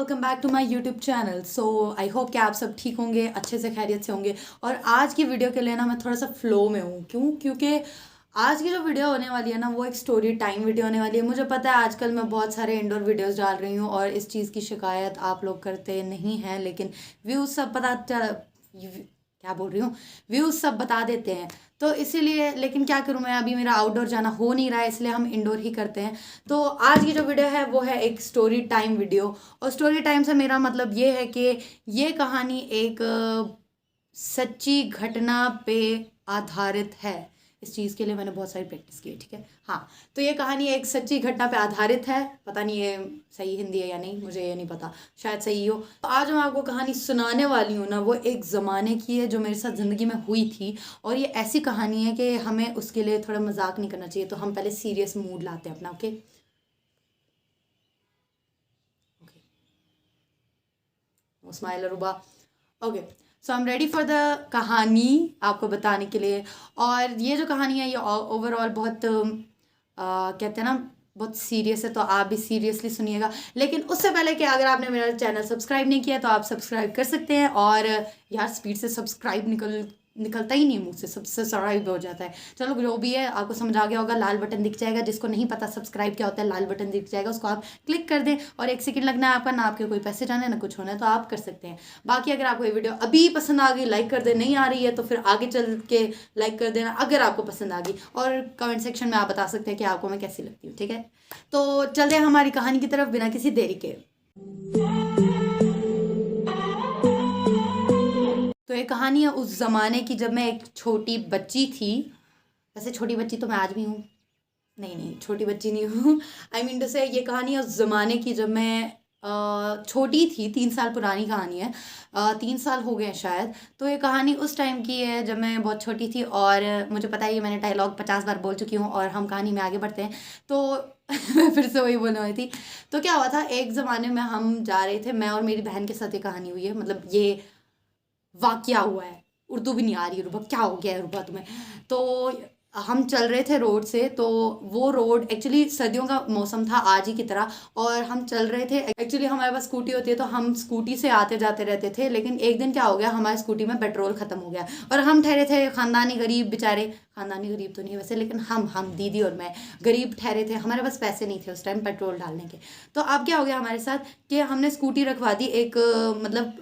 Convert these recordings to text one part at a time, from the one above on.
Welcome back to my YouTube channel. So I hope कि आप सब ठीक होंगे, अच्छे से खैरियत से होंगे। और आज की वीडियो के लिए ना मैं थोड़ा सा फ्लो में हूँ। क्योंकि आज की जो वीडियो होने वाली है ना वो एक स्टोरी टाइम वीडियो होने वाली है। मुझे पता है आजकल मैं बहुत सारे इंडोर वीडियोस डाल रही हूँ और इस चीज़ की शिकायत आप लोग करते नहीं हैं, लेकिन व्यूज़ सब पता चल क्या बोल रही हूँ, व्यूज़ सब बता देते हैं। तो इसीलिए, लेकिन क्या करूँ मैं, अभी मेरा आउटडोर जाना हो नहीं रहा है, इसलिए हम इंडोर ही करते हैं। तो आज की जो वीडियो है वो है एक स्टोरी टाइम वीडियो। और स्टोरी टाइम से मेरा मतलब ये है कि ये कहानी एक सच्ची घटना पे आधारित है। इस चीज़ के लिए मैंने बहुत सारी प्रैक्टिस की है, ठीक है। हाँ, तो ये कहानी एक सच्ची घटना पे आधारित है। पता नहीं ये सही हिंदी है या नहीं, मुझे ये नहीं पता, शायद सही हो। तो आज मैं आपको कहानी सुनाने वाली हूँ ना, वो एक ज़माने की है जो मेरे साथ ज़िंदगी में हुई थी। और ये ऐसी कहानी है कि हमें उसके लिए थोड़ा मजाक नहीं करना चाहिए। तो हम पहले सीरियस मूड लाते हैं अपना। Okay okay, smile Ruba. Okay, so I am ready for the कहानी आपको बताने के लिए। और ये जो कहानी है ये ओवरऑल बहुत कहते हैं ना, बहुत सीरियस है, तो आप भी सीरियसली सुनिएगा। लेकिन उससे पहले कि अगर आपने मेरा चैनल सब्सक्राइब नहीं किया तो आप सब्सक्राइब कर सकते हैं। और यार स्पीड से सब्सक्राइब निकलता ही नहीं मुझ से, सब्सक्राइब हो जाता है। चलो जो भी है, आपको समझ आ गया होगा। लाल बटन दिख जाएगा, जिसको नहीं पता सब्सक्राइब क्या होता है, लाल बटन दिख जाएगा, उसको आप क्लिक कर दें। और 1 सेकंड लगना है आपका, ना आपके कोई पैसे जाने ना कुछ होना है, तो आप कर सकते हैं। बाकी अगर आपको ये वीडियो अभी पसंद आ गई, लाइक कर दे। नहीं आ रही है तो फिर आगे चल के लाइक कर देना अगर आपको पसंद आ गई। और कमेंट सेक्शन में आप बता सकते हैं कि आपको मैं कैसी लगती हूँ, ठीक है। तो चलते हैं हमारी कहानी की तरफ बिना किसी देरी के। तो ये कहानी है उस ज़माने की जब मैं एक छोटी बच्ची थी। वैसे छोटी बच्ची तो मैं आज भी हूँ, नहीं नहीं छोटी बच्ची नहीं हूँ। आई मीन टू से ये कहानी है उस ज़माने की जब मैं छोटी थी। 3 साल पुरानी कहानी है, 3 साल हो गए हैं शायद। तो ये कहानी उस टाइम की है जब मैं बहुत छोटी थी। और मुझे पता है ये मैंने डायलॉग 50 बार बोल चुकी हूँ। और हम कहानी में आगे बढ़ते हैं तो मैं फिर से वही बोलने वाली थी। तो क्या हुआ था, एक ज़माने में हम जा रहे थे, मैं और मेरी बहन के साथ ये कहानी हुई है। मतलब ये वाकया हुआ है। उर्दू भी नहीं आ रही है रुबा, क्या हो गया है रुबा तुम्हें। तो हम चल रहे थे रोड से, तो वो रोड एक्चुअली सर्दियों का मौसम था आज ही की तरह। और हम चल रहे थे, एक्चुअली हमारे पास स्कूटी होती है तो हम स्कूटी से आते जाते रहते थे। लेकिन एक दिन क्या हो गया, हमारी स्कूटी में पेट्रोल ख़त्म हो गया। और हम ठहरे थे ख़ानदानी गरीब बेचारे, ख़ानदानी गरीब तो नहीं वैसे, लेकिन हम दीदी और मैं गरीब ठहरे थे। हमारे पास पैसे नहीं थे उस टाइम पेट्रोल डालने के। तो अब क्या हो गया हमारे साथ कि हमने स्कूटी रखवा दी एक मतलब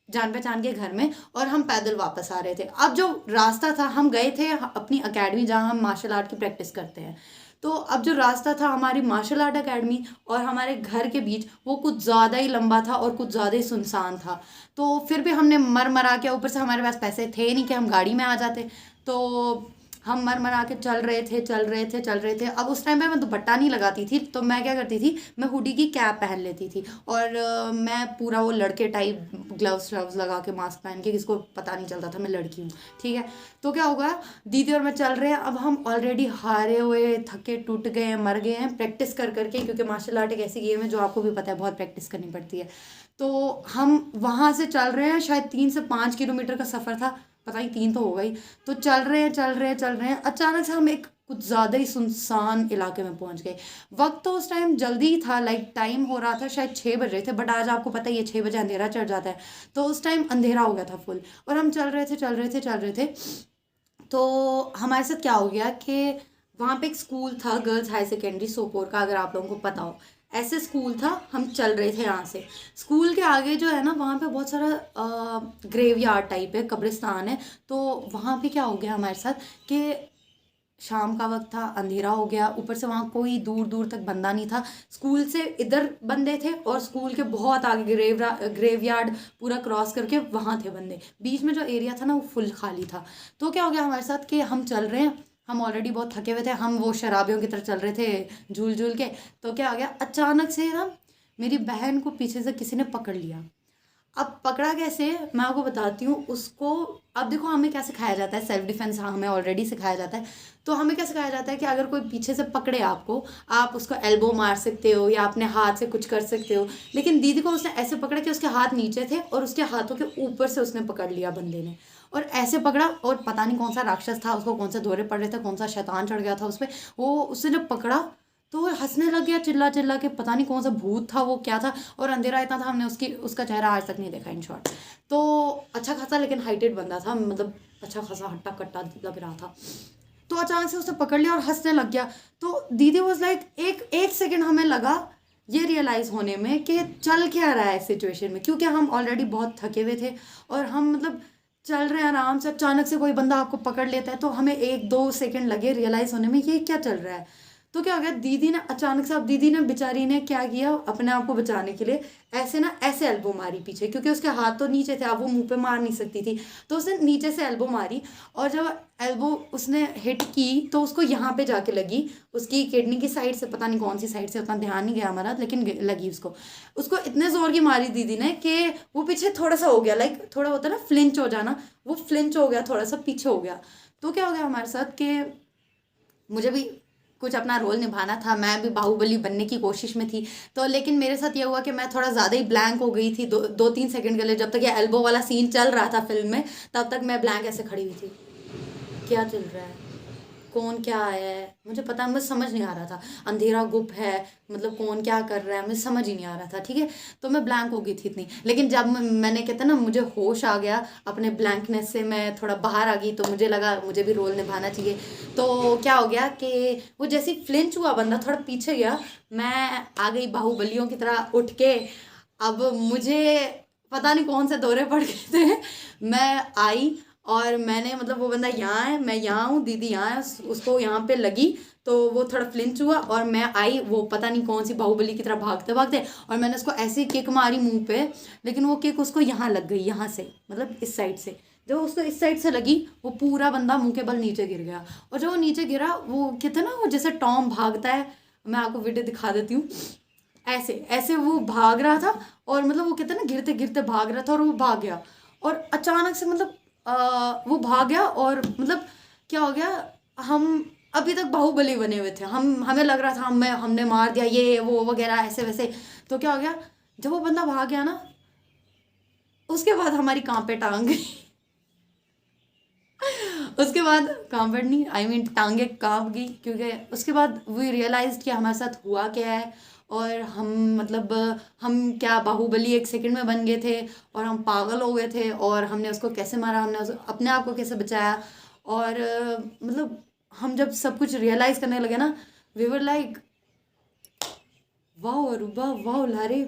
जान पहचान के घर में, और हम पैदल वापस आ रहे थे। अब जो रास्ता था, हम गए थे अपनी एकेडमी जहाँ हम मार्शल आर्ट की प्रैक्टिस करते हैं। तो अब जो रास्ता था हमारी मार्शल आर्ट एकेडमी और हमारे घर के बीच, वो कुछ ज़्यादा ही लंबा था और कुछ ज़्यादा ही सुनसान था। तो फिर भी हमने मर मरा के, ऊपर से हमारे पास पैसे थे नहीं कि हम गाड़ी में आ जाते। तो हम मर मरा के चल रहे थे चल रहे थे चल रहे थे। अब उस टाइम पे मैं दुपट्टा नहीं लगाती थी, तो मैं क्या करती थी, मैं हुडी की कैप पहन लेती थी। और मैं पूरा वो लड़के टाइप ग्लव्स व्लव्स लगा के, मास्क पहन के, किसको पता नहीं चलता था मैं लड़की हूँ, ठीक है। तो क्या होगा, दीदी और मैं चल रहे हैं। अब हम ऑलरेडी हारे हुए, थके टूट गए हैं, मर गए हैं प्रैक्टिस कर करके, क्योंकि मार्शल आर्ट एक ऐसी गेम है जो आपको भी पता है बहुत प्रैक्टिस करनी पड़ती है। तो हम वहाँ से चल रहे हैं, शायद 3 से 5 किलोमीटर का सफ़र था, पता ही 3 तो हो गई। तो चल रहे हैं चल रहे हैं चल रहे हैं, अचानक से हम एक कुछ ज़्यादा ही सुनसान इलाके में पहुंच गए। वक्त तो उस टाइम जल्दी ही था, लाइक टाइम हो रहा था शायद 6 बज रहे थे, बट आज आपको पता ही है 6 बजे अंधेरा चढ़ जाता है। तो उस टाइम अंधेरा हो गया था फुल। और हम चल रहे थे चल रहे थे चल रहे थे। तो हमारे साथ क्या हो गया कि वहाँ पे एक स्कूल था, गर्ल्स हाई सेकेंडरी सोपोर का, अगर आप लोगों को पता हो। ऐसे स्कूल था, हम चल रहे थे यहाँ से। स्कूल के आगे जो है ना, वहाँ पे बहुत सारा ग्रेवयार्ड टाइप है, कब्रिस्तान है। तो वहाँ पे क्या हो गया हमारे साथ कि शाम का वक्त था, अंधेरा हो गया, ऊपर से वहाँ कोई दूर दूर तक बंदा नहीं था। स्कूल से इधर बंदे थे और स्कूल के बहुत आगे ग्रेवयार्ड पूरा क्रॉस करके वहाँ थे बंदे। बीच में जो एरिया था ना वो फुल खाली था। तो क्या हो गया हमारे साथ कि हम चल रहे हैं, हम ऑलरेडी बहुत थके हुए थे, हम वो शराबियों की तरह चल रहे थे झूल झूल के। तो क्या हो गया, अचानक से ना मेरी बहन को पीछे से किसी ने पकड़ लिया। अब पकड़ा कैसे, मैं आपको बताती हूँ उसको। अब देखो हमें क्या सिखाया जाता है, सेल्फ डिफेंस हमें ऑलरेडी सिखाया जाता है। तो हमें क्या सिखाया जाता है कि अगर कोई पीछे से पकड़े आपको, आप उसको एल्बो मार सकते हो या अपने हाथ से कुछ कर सकते हो। लेकिन दीदी को उसने ऐसे पकड़ा कि उसके हाथ नीचे थे और उसके हाथों के ऊपर से उसने पकड़ लिया बंदे ने। और ऐसे पकड़ा, और पता नहीं कौन सा राक्षस था, उसको कौन से दौरे पड़ रहे थे, कौन सा शैतान चढ़ गया था उस पर। वो उससे जब पकड़ा तो वो हंसने लग गया चिल्ला चिल्ला के, पता नहीं कौन सा भूत था वो, क्या था, और अंधेरा इतना था हमने उसका चेहरा आज तक नहीं देखा इन शॉर्ट। तो अच्छा खासा लेकिन हाइटेड बंदा था, मतलब अच्छा खासा हट्टा कट्टा लग रहा था। तो अचानक से उसने पकड़ लिया और हंसने लग गया। तो दीदी वॉज लाइक, एक सेकेंड हमें लगा ये रियलाइज़ होने में कि चल क्या रहा है सिचुएशन में, क्योंकि हम ऑलरेडी बहुत थके हुए थे और हम मतलब चल रहे हैं आराम से, अचानक से कोई बंदा आपको पकड़ लेता है, तो हमें 1-2 सेकंड लगे रियलाइज़ होने में ये क्या चल रहा है। तो क्या हो गया, दीदी ने अचानक से, अब दीदी ने बेचारी ने क्या किया अपने आप को बचाने के लिए, ऐसे ना ऐसे एल्बो मारी पीछे, क्योंकि उसके हाथ तो नीचे थे, अब वो मुंह पे मार नहीं सकती थी, तो उसने नीचे से एल्बो मारी, और जब एल्बो उसने हिट की तो उसको यहाँ पे जाके लगी, उसकी किडनी की साइड से, पता नहीं कौन सी साइड से, उतना ध्यान नहीं गया हमारा, लेकिन लगी उसको। उसको इतने जोर की मारी दीदी ने कि वो पीछे थोड़ा सा हो गया, लाइक थोड़ा होता है ना फ्लिंच हो जाना, वो फ्लिंच हो गया, थोड़ा सा पीछे हो गया। तो क्या हो गया हमारे साथ कि मुझे भी कुछ अपना रोल निभाना था, मैं भी बाहुबली बनने की कोशिश में थी। तो लेकिन मेरे साथ ये हुआ कि मैं थोड़ा ज़्यादा ही ब्लैंक हो गई थी, 2-3 सेकंड के लिए, जब तक ये एल्बो वाला सीन चल रहा था फिल्म में, तब तक मैं ब्लैंक ऐसे खड़ी हुई थी, क्या चल रहा है, कौन क्या आया है, मुझे पता, मुझे समझ नहीं आ रहा था, अंधेरा गुप है, मतलब कौन क्या कर रहा है, मुझे समझ ही नहीं आ रहा था, ठीक है। तो मैं ब्लैंक हो गई थी इतनी, लेकिन जब मैंने कहता ना मुझे होश आ गया अपने ब्लैंकनेस से, मैं थोड़ा बाहर आ गई, तो मुझे लगा मुझे भी रोल निभाना चाहिए। तो क्या हो गया कि वो जैसे फ्लिंच हुआ बंदा थोड़ा पीछे गया, मैं आ गई बाहुबलियों की तरह उठ के। अब मुझे पता नहीं कौन से दौरे पड़ गए थे, मैं आई और मैंने, मतलब वो बंदा यहाँ है, मैं यहाँ हूँ, दीदी यहाँ है, उसको यहाँ पे लगी, तो वो थोड़ा फ्लिंच हुआ और मैं आई, वो पता नहीं कौन सी बाहुबली की तरह भागते भागते, और मैंने उसको ऐसी किक मारी मुंह पे, लेकिन वो किक उसको यहाँ लग गई, यहाँ से, मतलब इस साइड से। जब उसको इस साइड से लगी, वो पूरा बंदा मुंह के बल नीचे गिर गया, और जब वो नीचे गिरा, वो कहते ना वो जैसे टॉम भागता है, मैं आपको वीडियो दिखा देती हूँ, ऐसे ऐसे वो भाग रहा था, और मतलब वो कहते हैं ना गिरते गिरते भाग रहा था, और वो भाग गया, और अचानक से मतलब वो भाग गया, और मतलब क्या हो गया, हम अभी तक बाहुबली बने हुए थे, हमें लग रहा था हमने मार दिया ये वो वगैरह ऐसे वैसे। तो क्या हो गया, जब वो बंदा भाग गया ना, उसके बाद हमारी कांपे टांग गई। उसके बाद कांपड़ नहीं, आई मीन टांगे कांप गई, क्योंकि उसके बाद वी रियलाइज कि हमारे साथ हुआ क्या है, और हम मतलब हम क्या बाहुबली 1 सेकंड में बन गए थे, और हम पागल हो गए थे, और हमने उसको कैसे मारा, हमने अपने आप को कैसे बचाया, और मतलब हम जब सब कुछ रियलाइज करने लगे ना, वी वर लाइक वाह अरूबा, वाह लारे,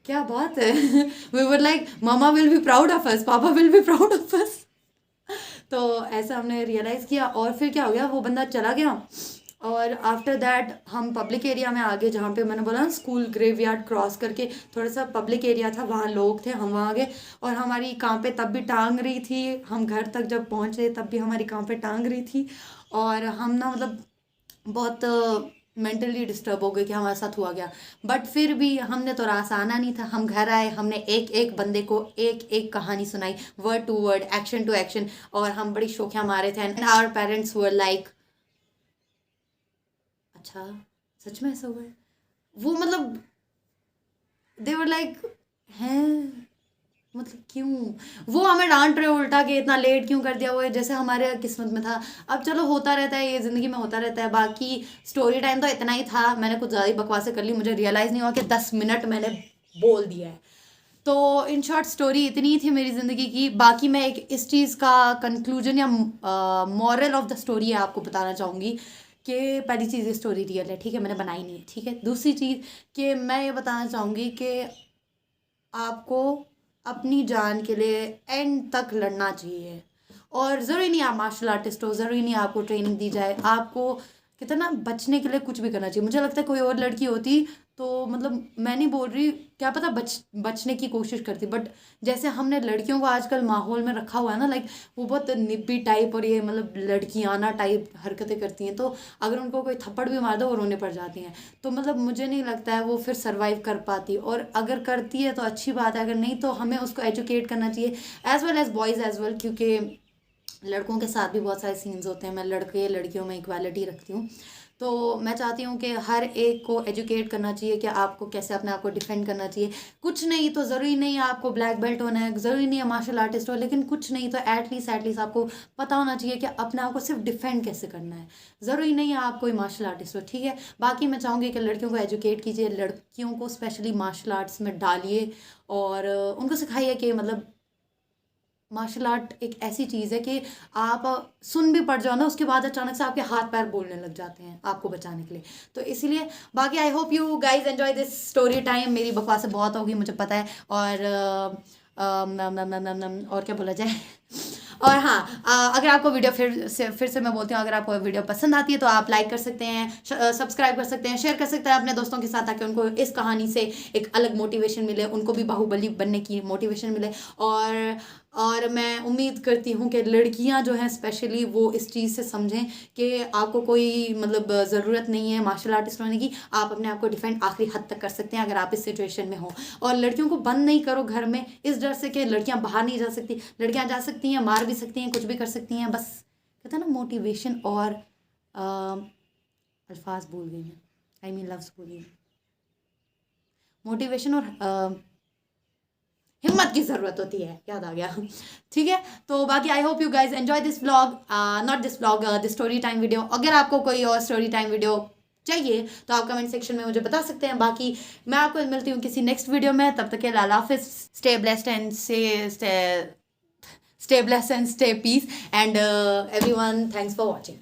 क्या बात है। We were like mama will be proud of us, papa will be proud of us. तो ऐसा हमने रियलाइज़ किया, और फिर क्या हो गया, वो बंदा चला गया, और आफ्टर दैट हम पब्लिक एरिया में आ गए, जहाँ पे मैंने बोला ना स्कूल ग्रेवयार्ड क्रॉस करके थोड़ा सा पब्लिक एरिया था, वहाँ लोग थे, हम वहाँ गए, और हमारी कांपे तब भी टांग रही थी, हम घर तक जब पहुँचे तब भी हमारी कांपे टांग रही थी, और हम ना मतलब बहुत मेंटली डिस्टर्ब हो गए कि हमारे साथ हुआ गया। बट फिर भी हमने तो रास आना नहीं था, हम घर आए, हमने एक एक बंदे को एक एक कहानी सुनाई, word to word, action to action, और हम बड़ी शोखियाँ मारे थे, and our parents were like अच्छा सच में ऐसा हुआ है, वो मतलब दे वर लाइक हैं, मतलब क्यों वो हमें डांट रहे हो उल्टा के इतना लेट क्यों कर दिया, वो है जैसे हमारे किस्मत में था। अब चलो होता रहता है, ये ज़िंदगी में होता रहता है, बाकी स्टोरी टाइम तो इतना ही था, मैंने कुछ ज़्यादा ही बकवासें कर ली, मुझे रियलाइज़ नहीं हुआ कि 10 मिनट मैंने बोल दिया है। तो इन शॉर्ट स्टोरी इतनी ही थी मेरी ज़िंदगी की। बाकी मैं एक इस चीज़ का कंक्लूजन या मॉरल ऑफ द स्टोरी है आपको बताना चाहूँगी कि पहली चीज़ ये स्टोरी रियल है, ठीक है, मैंने बनाई नहीं है, ठीक है। दूसरी चीज़ कि मैं ये बताना चाहूँगी कि आपको अपनी जान के लिए एंड तक लड़ना चाहिए, और ज़रूरी नहीं आप मार्शल आर्टिस्ट हो, ज़रूरी नहीं आपको ट्रेनिंग दी जाए, आपको कहते हैं ना बचने के लिए कुछ भी करना चाहिए। मुझे लगता है कोई और लड़की होती तो मतलब मैं नहीं बोल रही, क्या पता बचने की कोशिश करती, बट जैसे हमने लड़कियों को आजकल माहौल में रखा हुआ है ना, लाइक वो बहुत निब्बी टाइप और ये मतलब लड़कियाना टाइप हरकतें करती हैं, तो अगर उनको कोई थप्पड़ भी मार दो वो रोने पड़ जाती हैं। तो मतलब मुझे नहीं लगता है वो फिर सर्वाइव कर पाती, और अगर करती है तो अच्छी बात है, अगर नहीं तो हमें उसको एजुकेट करना चाहिए, as well as boys as well, क्योंकि लड़कों के साथ भी बहुत सारे सीन्स होते हैं, मैं लड़के लड़कियों में इक्वालिटी रखती हूँ। तो मैं चाहती हूँ कि हर एक को एजुकेट करना चाहिए कि आपको कैसे अपने आप को डिफेंड करना चाहिए। कुछ नहीं तो ज़रूरी नहीं है आपको ब्लैक बेल्ट होना है, ज़रूरी नहीं है मार्शल आर्टिस्ट हो, लेकिन कुछ नहीं तो एटलीस्ट आपको पता होना चाहिए कि अपने आप को सिर्फ डिफेंड कैसे करना है। ज़रूरी नहीं है आप कोई मार्शल आर्टिस्ट हो, ठीक है। बाकी मैं चाहूँगी कि लड़कियों को एजुकेट कीजिए, लड़कियों को स्पेशली मार्शल आर्ट्स में डालिए और उनको सिखाइए कि मतलब मार्शल आर्ट एक ऐसी चीज़ है कि आप सुन भी पड़ जाओ ना, उसके बाद अचानक से आपके हाथ पैर बोलने लग जाते हैं आपको बचाने के लिए। तो इसीलिए बाकी I hope you guys enjoy this story time. मेरी बकवास बहुत होगी मुझे पता है, और और क्या बोला जाए और हाँ, अगर आपको वीडियो फिर से मैं बोलती हूँ, अगर आपको वीडियो पसंद आती है तो आप लाइक कर सकते हैं, सब्सक्राइब कर सकते हैं, शेयर कर सकते हैं अपने दोस्तों के साथ, ताकि उनको इस कहानी से एक अलग मोटिवेशन मिले, उनको भी बाहुबली बनने की मोटिवेशन मिले। और मैं उम्मीद करती हूँ कि लड़कियाँ जो हैं स्पेशली वो इस चीज़ से समझें कि आपको कोई मतलब ज़रूरत नहीं है मार्शल आर्टिस्ट होने की। आप अपने आप को डिफेंड आखिरी हद तक कर सकते हैं अगर आप इस सिचुएशन में हो। और लड़कियों को बंद नहीं करो घर में इस डर से कि लड़कियाँ बाहर नहीं जा सकती। लड़कियाँ जा सकती हैं, मार भी सकती हैं, कुछ भी कर सकती हैं, बस कहते हैं ना मोटिवेशन और अल्फाज भूल गई हैं, आई मीन लफ्ज़ भूल गई, मोटिवेशन और हिम्मत की ज़रूरत होती है, याद आ गया। ठीक है, तो बाकी I hope you guys enjoy this vlog, not this vlog, this story time video. अगर आपको कोई और स्टोरी टाइम वीडियो चाहिए तो आप कमेंट सेक्शन में मुझे बता सकते हैं। बाकी मैं आपको मिलती हूँ किसी नेक्स्ट वीडियो में, तब तक के लिए अल्लाह हाफिज़, stay blessed and stay blessed and stay peace, and everyone, thanks for watching.